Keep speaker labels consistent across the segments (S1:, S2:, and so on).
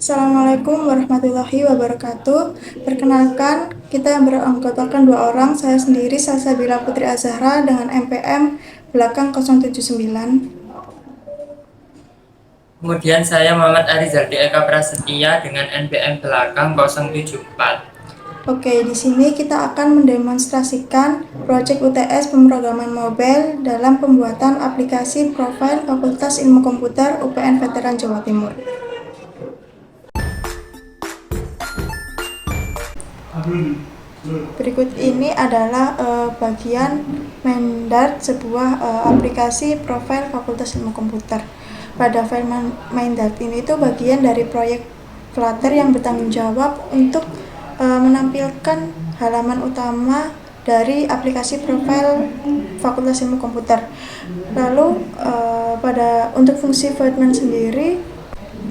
S1: Assalamualaikum warahmatullahi wabarakatuh. Perkenalkan, kita yang beranggotakan 2 orang, saya sendiri Salsabila Putri Azahra dengan NPM belakang 079.
S2: Kemudian saya Muhammad Arizaldi Eka Prasetya dengan NPM belakang 074.
S1: Oke, di sini kita akan mendemonstrasikan proyek UTS pemrograman mobile dalam pembuatan aplikasi profil Fakultas Ilmu Komputer UPN Veteran Jawa Timur. Berikut ini adalah bagian Mindart, sebuah aplikasi profil Fakultas Ilmu Komputer. Pada file Mindart ini itu bagian dari proyek Flutter yang bertanggung jawab untuk menampilkan halaman utama dari aplikasi profil Fakultas Ilmu Komputer. Lalu untuk fungsi voidman sendiri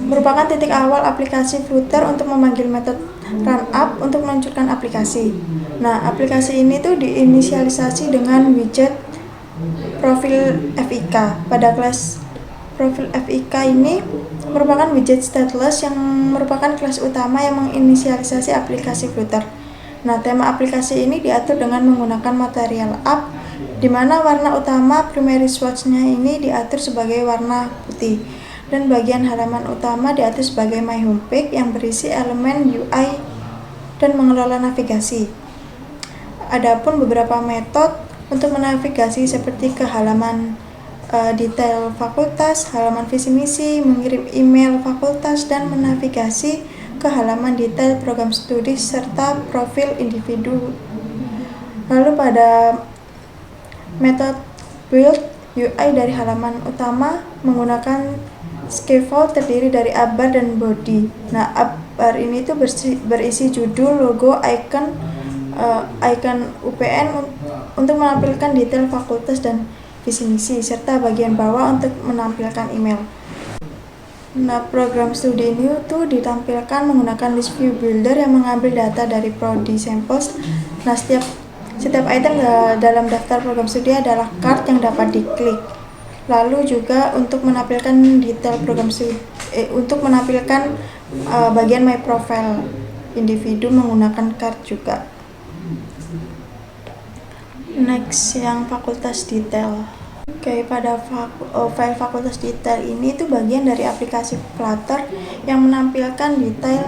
S1: merupakan titik awal aplikasi Flutter untuk memanggil metode runup untuk meluncurkan aplikasi. Nah, aplikasi ini tuh diinisialisasi dengan widget profil FIK. Pada kelas profil FIK ini merupakan widget stateless yang merupakan kelas utama yang menginisialisasi aplikasi Flutter. Nah, tema aplikasi ini diatur dengan menggunakan material app, di mana warna utama primary swatch-nya ini diatur sebagai warna putih, dan bagian halaman utama diatur sebagai My Homepage yang berisi elemen UI dan mengelola navigasi. Adapun beberapa metode untuk menavigasi seperti ke halaman detail fakultas, halaman visi misi, mengirim email fakultas, dan menavigasi ke halaman detail program studi serta profil individu. Lalu pada metode build UI dari halaman utama menggunakan scaffold terdiri dari bar dan body. Nah, bar ini tuh berisi judul, logo, icon UPN untuk menampilkan detail fakultas dan visi misi, serta bagian bawah untuk menampilkan email. Nah, program studi ini tuh ditampilkan menggunakan list view builder yang mengambil data dari prodi samples. Nah, setiap item dalam daftar program studi adalah card yang dapat diklik. Lalu juga untuk menampilkan detail program studi, untuk menampilkan bagian my profile individu menggunakan card juga. Next, yang fakultas detail. Oke, pada file fakultas detail ini itu bagian dari aplikasi Flutter yang menampilkan detail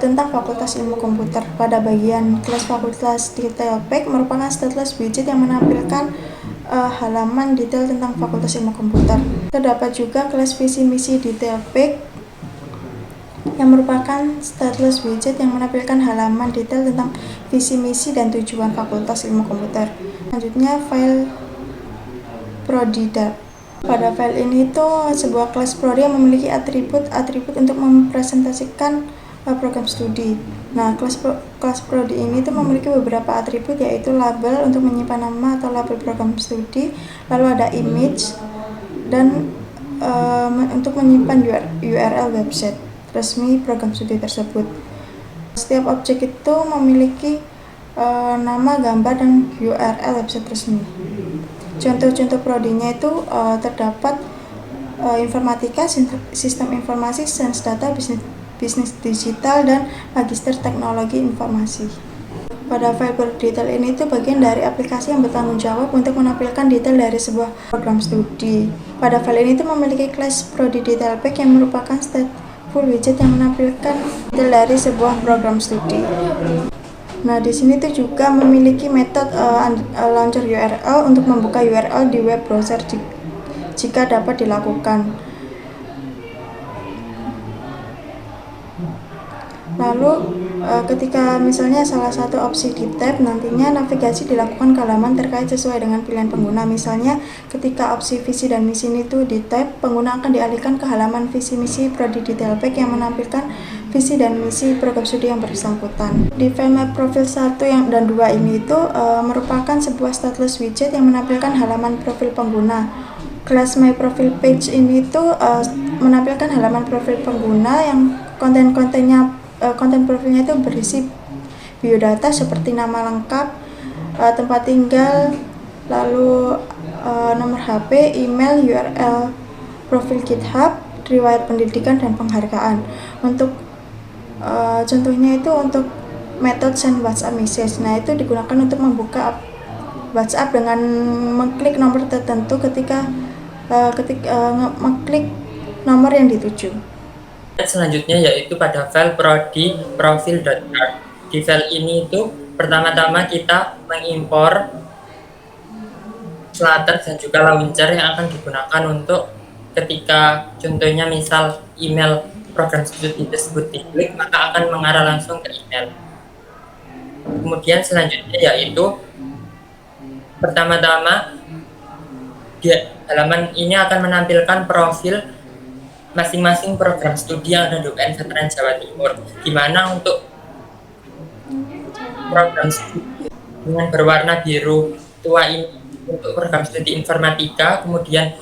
S1: tentang Fakultas Ilmu Komputer. Pada bagian kelas fakultas detail pack merupakan stateless widget yang menampilkan halaman detail tentang Fakultas Ilmu Komputer. Terdapat juga kelas visi misi detail pack yang merupakan stateless widget yang menampilkan halaman detail tentang visi misi dan tujuan Fakultas Ilmu Komputer. Selanjutnya, file prodi.dap. Pada file ini itu sebuah kelas prodi yang memiliki atribut untuk mempresentasikan program studi. Nah, kelas prodi ini itu memiliki beberapa atribut, yaitu label untuk menyimpan nama atau label program studi, lalu ada image, dan untuk menyimpan URL website resmi program studi tersebut. Setiap objek itu memiliki nama, gambar, dan URL website resmi. Contoh-contoh prodinya itu terdapat informatika, sistem informasi, sains data, bisnis digital, dan magister teknologi informasi. Pada file detail ini itu bagian dari aplikasi yang bertanggung jawab untuk menampilkan detail dari sebuah program studi. Pada file ini itu memiliki kelas prodi detail pack yang merupakan stateful widget yang menampilkan detail dari sebuah program studi. Nah, di sini tuh juga memiliki metode launcher URL untuk membuka URL di web browser jika dapat dilakukan. Lalu ketika misalnya salah satu opsi di tab, nantinya navigasi dilakukan ke halaman terkait sesuai dengan pilihan pengguna. Misalnya ketika opsi visi dan misi itu di tab, pengguna akan dialihkan ke halaman visi misi prodi detail pack yang menampilkan visi dan misi program studi yang bersangkutan. Di file my profile 1 dan 2 ini itu merupakan sebuah stateless widget yang menampilkan halaman profil pengguna. Kelas my profile page ini itu menampilkan halaman profil pengguna yang konten profilnya itu berisi biodata seperti nama lengkap, tempat tinggal, lalu nomor HP, email, URL profil GitHub, riwayat pendidikan dan penghargaan. Untuk contohnya itu untuk metode send WhatsApp message. Nah, itu digunakan untuk membuka WhatsApp dengan mengklik nomor tertentu ketika mengklik nomor yang dituju.
S2: Selanjutnya yaitu pada file prodi profil.art. Di file ini itu pertama-tama kita mengimpor Flutter dan juga launcher yang akan digunakan untuk ketika contohnya misal email program studi tersebut diklik, maka akan mengarah langsung ke email. Kemudian selanjutnya yaitu pertama-tama di halaman ini akan menampilkan profil masing-masing program studi yang ada di UPN Veteran Jawa Timur, di mana untuk program studi dengan berwarna biru tua ini untuk program studi informatika, kemudian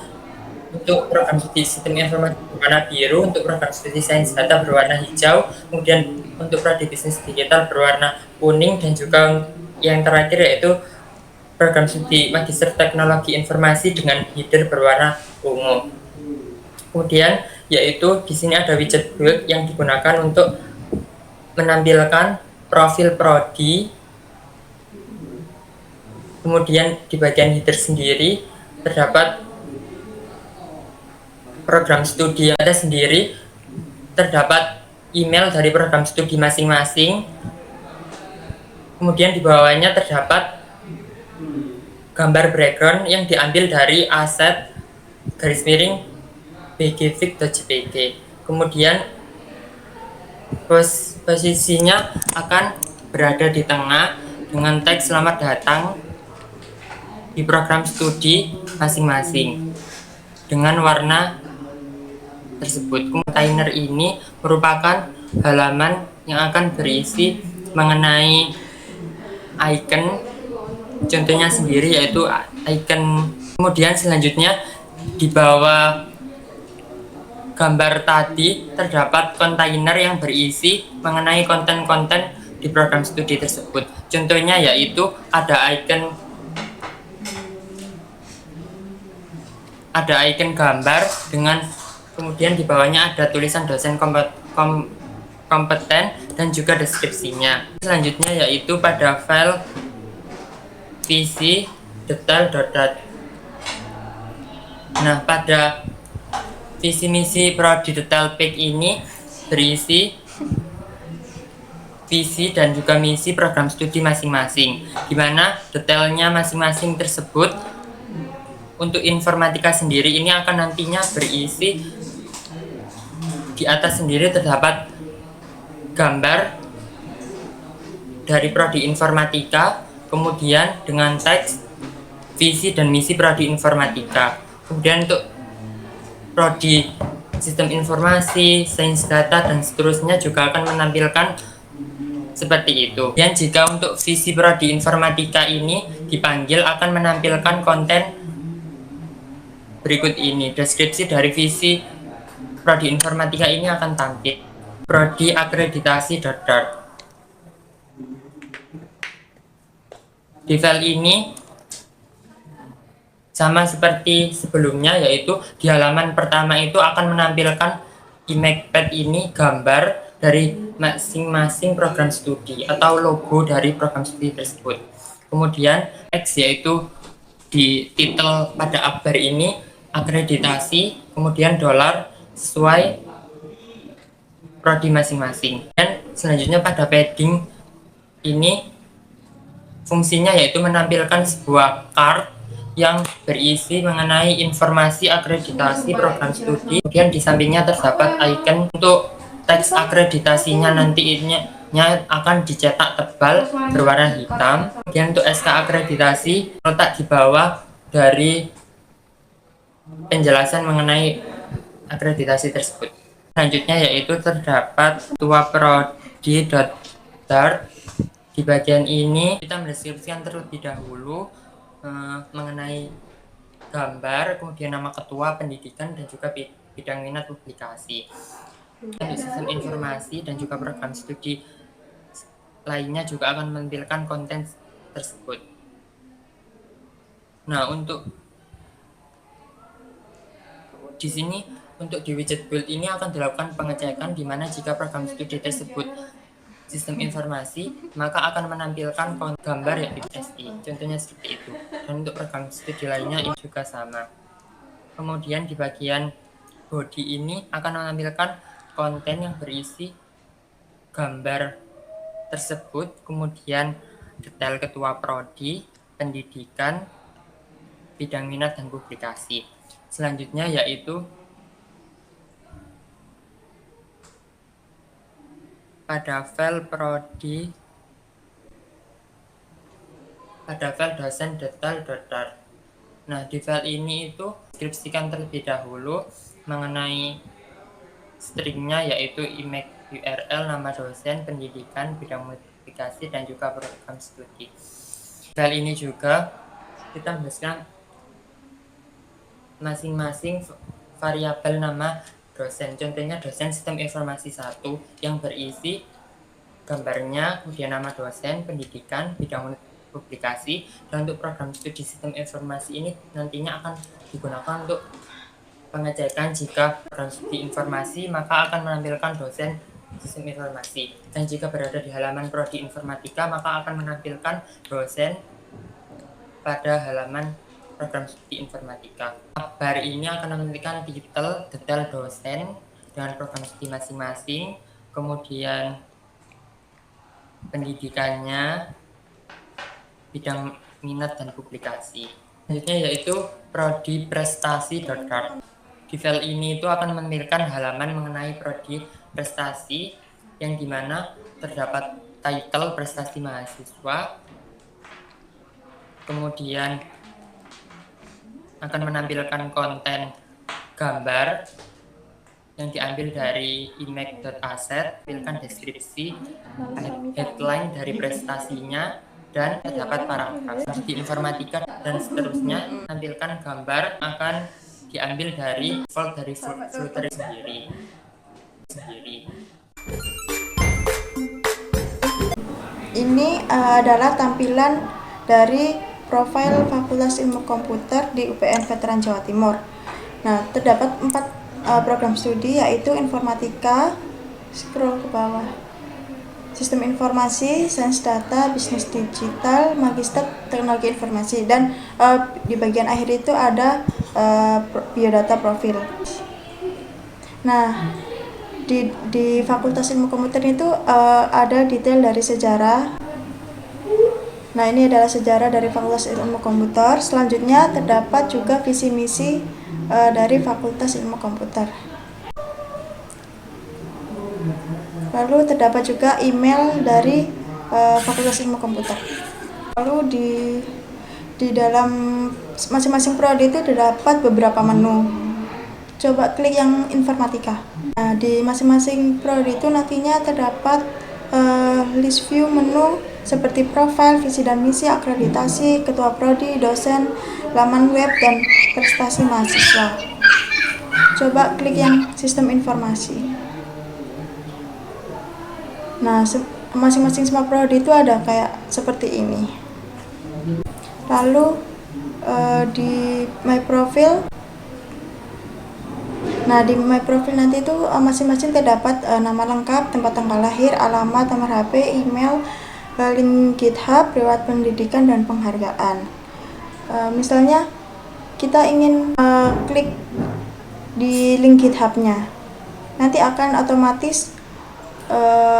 S2: untuk program studi sistem informasi berwarna biru, untuk program studi sains data berwarna hijau, kemudian untuk prodi bisnis digital berwarna kuning, dan juga yang terakhir yaitu program studi magister teknologi informasi dengan header berwarna ungu. Kemudian yaitu di sini ada widget build yang digunakan untuk menampilkan profil prodi. Kemudian di bagian header sendiri terdapat program studi yang ada sendiri, terdapat email dari program studi masing-masing. Kemudian di bawahnya terdapat gambar background yang diambil dari aset garis-miring bgvik.jpg. Kemudian posisinya akan berada di tengah dengan teks selamat datang di program studi masing-masing dengan warna tersebut. Kontainer ini merupakan halaman yang akan berisi mengenai icon contohnya sendiri, yaitu icon. Kemudian selanjutnya di bawah gambar tadi terdapat kontainer yang berisi mengenai konten-konten di program studi tersebut. Contohnya yaitu ada icon gambar dengan kemudian di bawahnya ada tulisan dosen kompeten dan juga deskripsinya. Selanjutnya yaitu pada file visi detail.dat. Nah, pada visi misi prodi detail page ini berisi visi dan juga misi program studi masing-masing, di mana detailnya masing-masing tersebut. Untuk informatika sendiri ini akan nantinya berisi di atas sendiri terdapat gambar dari prodi informatika, kemudian dengan teks visi dan misi prodi informatika. Kemudian untuk prodi sistem informasi, sains data, dan seterusnya juga akan menampilkan seperti itu. Dan jika untuk visi prodi informatika ini dipanggil akan menampilkan konten berikut ini. Deskripsi dari visi prodi informatika ini akan tampil. Prodi akreditasi.dart. Di file ini sama seperti sebelumnya, yaitu di halaman pertama itu akan menampilkan image pad ini gambar dari masing-masing program studi atau logo dari program studi tersebut. Kemudian X yaitu di titel pada akbar ini akreditasi, kemudian dolar sesuai prodi masing-masing. Dan selanjutnya pada padding ini fungsinya yaitu menampilkan sebuah card yang berisi mengenai informasi akreditasi program studi. Kemudian di sampingnya terdapat icon untuk teks akreditasinya nantinya akan dicetak tebal berwarna hitam. Kemudian untuk SK akreditasi letak di bawah dari penjelasan mengenai akreditasi tersebut. Selanjutnya yaitu terdapat tua prodi.dart. Di bagian ini kita mendeskripsikan terlebih dahulu mengenai gambar, kemudian nama ketua pendidikan dan juga bidang minat publikasi. Untuk sistem informasi dan juga program studi lainnya juga akan menampilkan konten tersebut. Nah, untuk di sini Untuk di widget build ini akan dilakukan pengecekan di mana jika program studi tersebut sistem informasi, maka akan menampilkan gambar yaitu SI. Contohnya seperti itu. Dan untuk program studi lainnya ini juga sama. Kemudian di bagian body ini akan menampilkan konten yang berisi gambar tersebut, kemudian detail ketua prodi, pendidikan, bidang minat dan publikasi. Selanjutnya yaitu pada file prodi, pada file dosen detail daftar. Nah, di file ini itu deskripsikan terlebih dahulu mengenai stringnya, yaitu email URL, nama dosen, pendidikan, bidang publikasi, dan juga program studi. File ini juga kita menuliskan masing-masing variabel nama dosen. Contohnya dosen sistem informasi 1 yang berisi gambarnya, kemudian nama dosen, pendidikan, bidang publikasi. Dan untuk program studi sistem informasi ini nantinya akan digunakan untuk pengecekan jika program studi informasi maka akan menampilkan dosen sistem informasi, dan jika berada di halaman prodi informatika maka akan menampilkan dosen pada halaman program studi informatika. Kabar ini akan menampilkan detail dosen dengan program studi masing-masing, kemudian pendidikannya, bidang minat dan publikasi. Selanjutnya yaitu prodi prestasi.card. Di file ini itu akan menampilkan halaman mengenai prodi prestasi yang dimana terdapat title prestasi mahasiswa, kemudian akan menampilkan konten gambar yang diambil dari image.asset, tampilkan deskripsi, headline dari prestasinya, dan terdapat paragraf di informatika dan seterusnya. Tampilkan gambar akan diambil dari Flutter sendiri.
S1: Ini adalah tampilan dari profil Fakultas Ilmu Komputer di UPN Veteran Jawa Timur. Nah, terdapat 4 program studi, yaitu informatika, scroll ke bawah, sistem informasi, sains data, bisnis digital, magister teknologi informasi, dan di bagian akhir itu ada biodata profil. Nah, di Fakultas Ilmu Komputer itu ada detail dari sejarah. Nah, ini adalah sejarah dari Fakultas Ilmu Komputer. Selanjutnya terdapat juga visi misi dari Fakultas Ilmu Komputer. Lalu terdapat juga email dari Fakultas Ilmu Komputer. Lalu di dalam masing-masing prodi itu terdapat beberapa menu. Coba klik yang informatika. Nah, di masing-masing prodi itu nantinya terdapat list view menu seperti profil, visi dan misi, akreditasi, ketua prodi, dosen, laman web, dan prestasi mahasiswa. Coba klik yang sistem informasi. Nah, masing-masing semua prodi itu ada kayak seperti ini. Lalu di my profile, nah di my profile nanti itu masing-masing terdapat nama lengkap, tempat tanggal lahir, alamat, nomor HP, email, link GitHub, riwayat pendidikan, dan penghargaan. Misalnya kita ingin klik di link GitHub-nya, nanti akan otomatis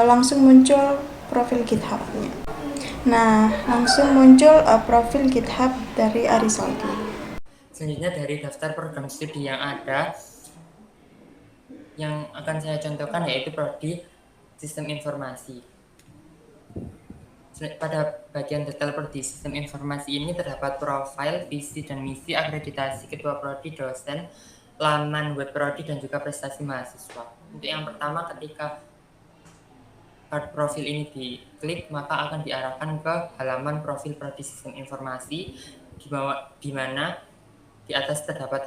S1: langsung muncul profil GitHub-nya. Nah, langsung muncul profil GitHub dari Arisaldi.
S2: Selanjutnya dari daftar program studi yang ada, yang akan saya contohkan yaitu prodi sistem informasi. Pada bagian detail prodi sistem informasi ini terdapat profil, visi dan misi, akreditasi, ketua prodi, dosen, laman web prodi, dan juga prestasi mahasiswa. Untuk yang pertama, ketika profil ini diklik maka akan diarahkan ke halaman profil prodi sistem informasi, di mana di atas terdapat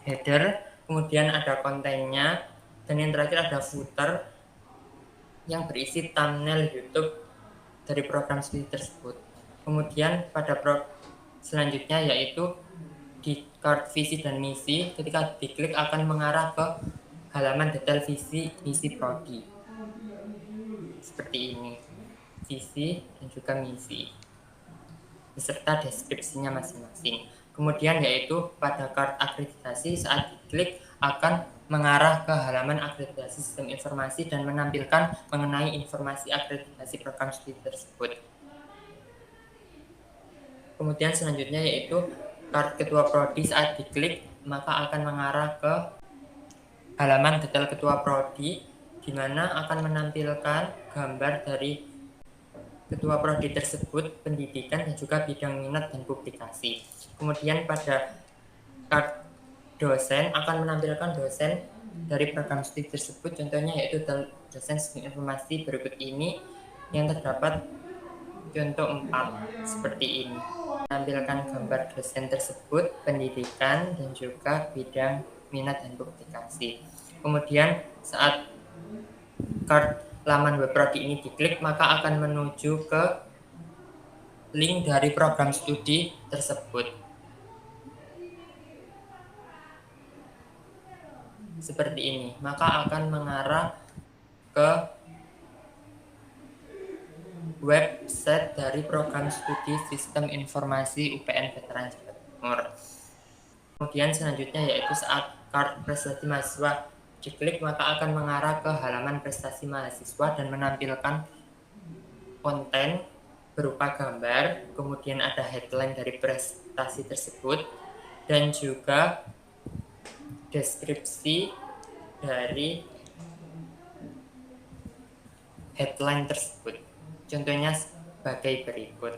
S2: header, kemudian ada kontennya, dan yang terakhir ada footer yang berisi thumbnail YouTube dari program studi tersebut. Kemudian pada selanjutnya yaitu di card visi dan misi, ketika diklik akan mengarah ke halaman detail visi misi prodi. Seperti ini, visi dan juga misi beserta deskripsinya masing-masing. Kemudian yaitu pada card akreditasi, saat diklik akan mengarah ke halaman akreditasi sistem informasi dan menampilkan mengenai informasi akreditasi program studi tersebut. Kemudian selanjutnya yaitu card ketua prodi, saat diklik maka akan mengarah ke halaman detail ketua prodi, di mana akan menampilkan gambar dari ketua prodi tersebut, pendidikan dan juga bidang minat dan publikasi. Kemudian pada card dosen akan menampilkan dosen dari program studi tersebut, contohnya yaitu dosen sistem informasi berikut ini yang terdapat contoh 4 seperti ini. Menampilkan gambar dosen tersebut, pendidikan dan juga bidang minat dan publikasi. Kemudian saat card laman web prodi ini diklik maka akan menuju ke link dari program studi tersebut. Seperti ini, maka akan mengarah ke website dari program studi Sistem Informasi UPN Veteran Jawa Timur. Kemudian selanjutnya yaitu saat card prestasi mahasiswa diklik maka akan mengarah ke halaman prestasi mahasiswa dan menampilkan konten berupa gambar, kemudian ada headline dari prestasi tersebut dan juga deskripsi dari headline tersebut. Contohnya sebagai berikut.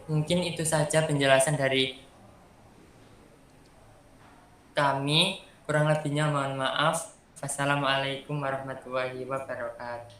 S2: Mungkin itu saja penjelasan dari kami, kurang lebihnya mohon maaf. Wassalamualaikum warahmatullahi wabarakatuh.